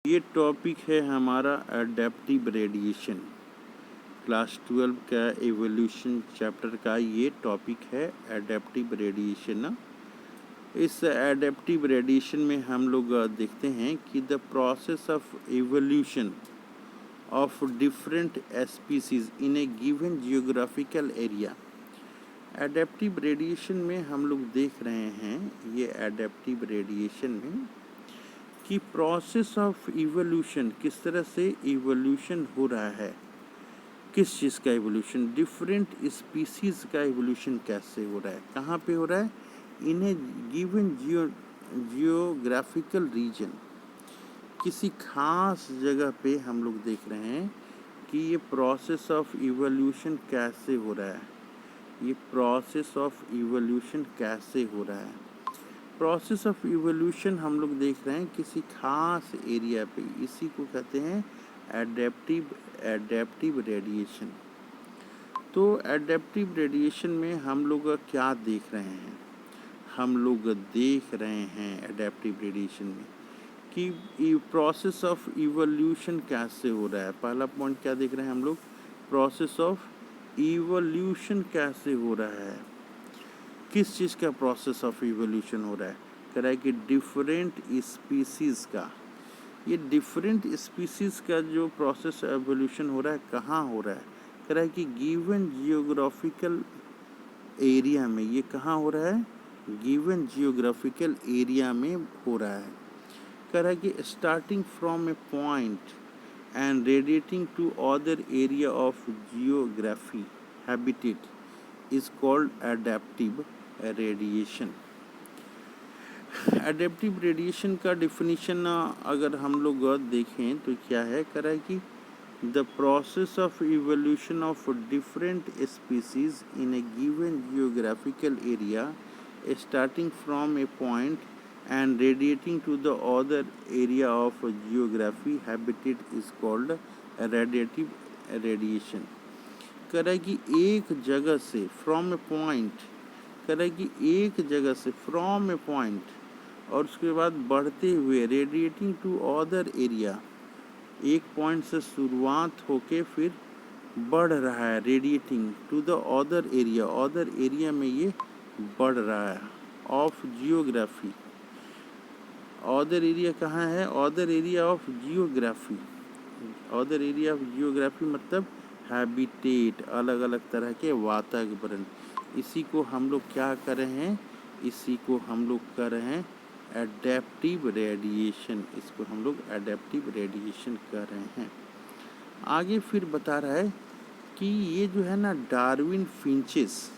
ये टॉपिक है हमारा एडेप्टिव रेडिएशन। क्लास 12 का एवोल्यूशन चैप्टर का ये टॉपिक है एडेप्टिव रेडिएशन ना। इस एडेप्टिव रेडिएशन में हम लोग देखते हैं कि the process of evolution of different species in a given geographical area. Adaptive radiation में हम लोग देख रहे हैं ये एडेप्टिव रेडिएशन में कि प्रोसेस ऑफ इवोल्यूशन किस तरह से इवोल्यूशन हो रहा है, किस चीज़ का इवोल्यूशन, डिफरेंट स्पीसीज का इवोल्यूशन कैसे हो रहा है, कहाँ पे हो रहा है, इन ए गिवन जियोग्राफिकल रीजन। किसी खास जगह पे हम लोग देख रहे हैं कि ये प्रोसेस ऑफ इवोल्यूशन कैसे हो रहा है, ये प्रोसेस ऑफ इवोल्यूशन कैसे हो रहा है। प्रोसेस ऑफ इवोल्यूशन हम लोग देख रहे हैं किसी खास एरिया पे, इसी को कहते हैं एडेप्टिव रेडिएशन। तो एडेप्टिव रेडिएशन में हम लोग क्या देख रहे हैं, हम लोग देख रहे हैं एडेप्टिव रेडिएशन में कि प्रोसेस ऑफ इवोल्यूशन कैसे हो रहा है। पहला पॉइंट क्या देख रहे हैं हम लोग, प्रोसेस ऑफ इवोल्यूशन कैसे हो रहा है, किस चीज़ का प्रोसेस ऑफ इवोल्यूशन हो रहा है। कह रहा है कि डिफरेंट स्पीसीज़ का, ये डिफरेंट स्पीसीज़ का जो प्रोसेस एवोल्यूशन हो रहा है कहाँ हो रहा है। कह रहा है कि गिवन जियोग्राफिकल एरिया में, ये कहाँ हो रहा है, गिवन जियोग्राफिकल एरिया में हो रहा है। कह रहा है कि starting from a point and radiating to other area of geography habitat is called adaptive radiation. Adaptive radiation का डिफिनीशन अगर हम लोग देखें तो क्या है, कह रहा है कि the process of evolution of different species in a given geographical area starting from a point and radiating to the other area of geography habitat is called radiative radiation. कह रहा है कि एक जगह से फ्रॉम ए पॉइंट, कह रहा है कि एक जगह से फ्रॉम ए पॉइंट और उसके बाद बढ़ते हुए रेडिएटिंग टू अदर एरिया, एक पॉइंट से शुरुआत होके फिर बढ़ रहा है radiating to the other area, other area में ये बढ़ रहा है ऑफ जियोग्राफी। अदर एरिया कहाँ है, other area of geography. Other area of geography मतलब हैबिटेट, अलग अलग तरह के वातावरण। इसी को हम लोग क्या कर रहे हैं, इसी को हम लोग कर रहे हैं एडेप्टिव रेडिएशन। इसको हम लोग एडेप्टिव रेडिएशन कर रहे हैं। आगे फिर बता रहा है कि ये जो है ना डार्विन फिंचेस,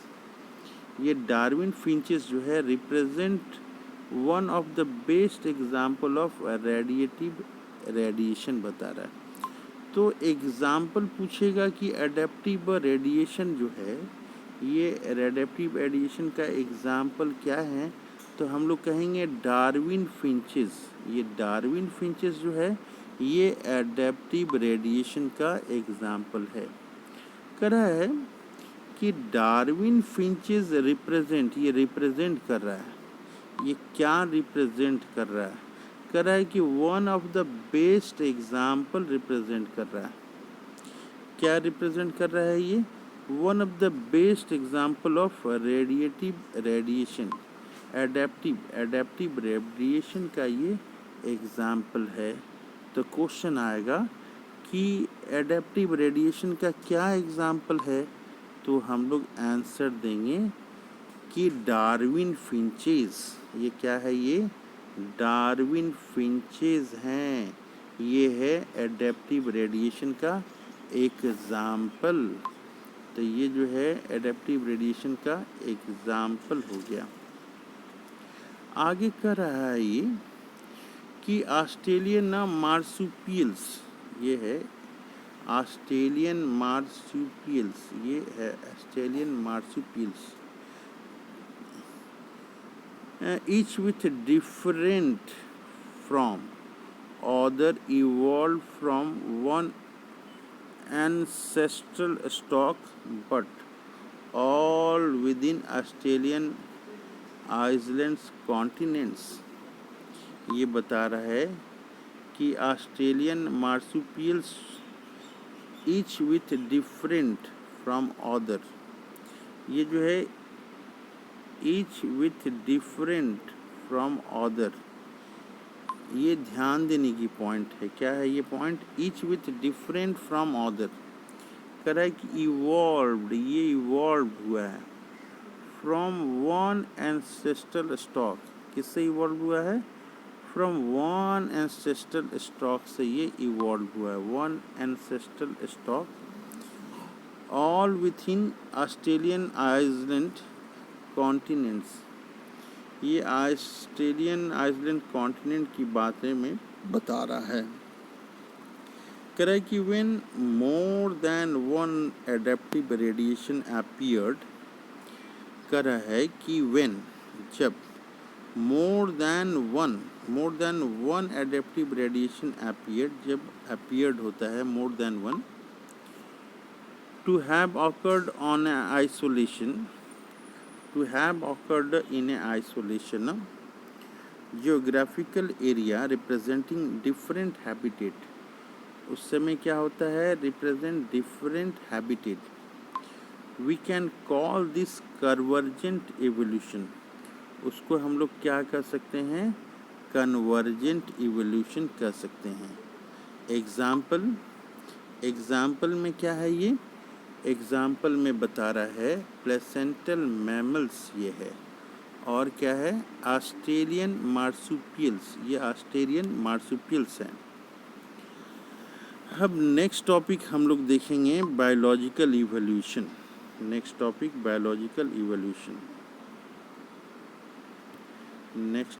ये डार्विन फिंचेस जो है represent one of the best example of radiative radiation बता रहा है। तो एग्जाम्पल पूछेगा कि एडेप्टिव रेडिएशन जो है, ये एडेप्टिव रेडिएशन का एग्जाम्पल क्या है, तो हम लोग कहेंगे डार्विन फिंचेस। ये डार्विन फिंचेस जो है ये एडेप्टिव रेडिएशन का एग्जाम्पल है। कह रहा है कि डार्विन फिंचेस रिप्रेजेंट, ये रिप्रेजेंट कर रहा है, ये क्या रिप्रेजेंट कर रहा है, कर रहा है कि one of the best example represent कर रहा है। क्या रिप्रेजेंट कर रहा है ये, one of the best example of radiative radiation, adaptive radiation का ये एग्जाम्पल है। तो क्वेश्चन आएगा कि एडेप्टिव रेडिएशन का क्या एग्जाम्पल है, तो हम लोग आंसर देंगे कि डार्विन फिंचेस। ये क्या है, ये डार्विन फिंचेस हैं, ये है एडेप्टिव रेडिएशन का एग्जाम्पल। तो ये जो है एडेप्टिव रेडिएशन का एग्जाम्पल हो गया। आगे कर रहा है ये कि ऑस्ट्रेलियन मार्सुपियल्स, ये है ऑस्ट्रेलियन मार्सुपियल्स, ये है Australian marsupials, each with different from other evolved from one ancestral stock but all within Australian islands continents। ये बता रहा है कि Australian marsupials each with different from other, ये जो है each with different from other, ये ध्यान देने की पॉइंट है। क्या है ये point? Each with different from other. कह रहा है कि इवॉल्व्ड, ये इवॉल्व हुआ है फ्रॉम वन एंसेस्ट्रल स्टॉक। किससे इवॉल्व हुआ है? फ्रॉम वन एंसेस्ट्रल स्टॉक से ये इवॉल्व हुआ है। One ancestral stock all with in Australian island continents. ये ऑस्ट्रेलियन आइलैंड कॉन्टिनेंट की बातें में बता रहा है। कह रहा है कि when more than one adaptive radiation appeared, कह रहा है कि व्हेन, जब more than one adaptive radiation appeared, जब अपीयर्ड होता है more than one, to have occurred on isolation, to have occurred in a isolation geographical area representing different habitat. उस समय क्या होता है? Represent different habitat. We can call this convergent evolution. उसको हम लोग क्या कर सकते हैं? कन्वर्जेंट इवोल्यूशन कर सकते हैं। एग्जाम्पल में क्या है ये? एग्जाम्पल में बता रहा है प्लेसेंटल मैमल्स ये है, और क्या है? ऑस्ट्रेलियन मार्supials, ये ऑस्ट्रेलियन मार्supials हैं। अब नेक्स्ट टॉपिक हम लोग देखेंगे biological evolution. Next topic biological evolution. Next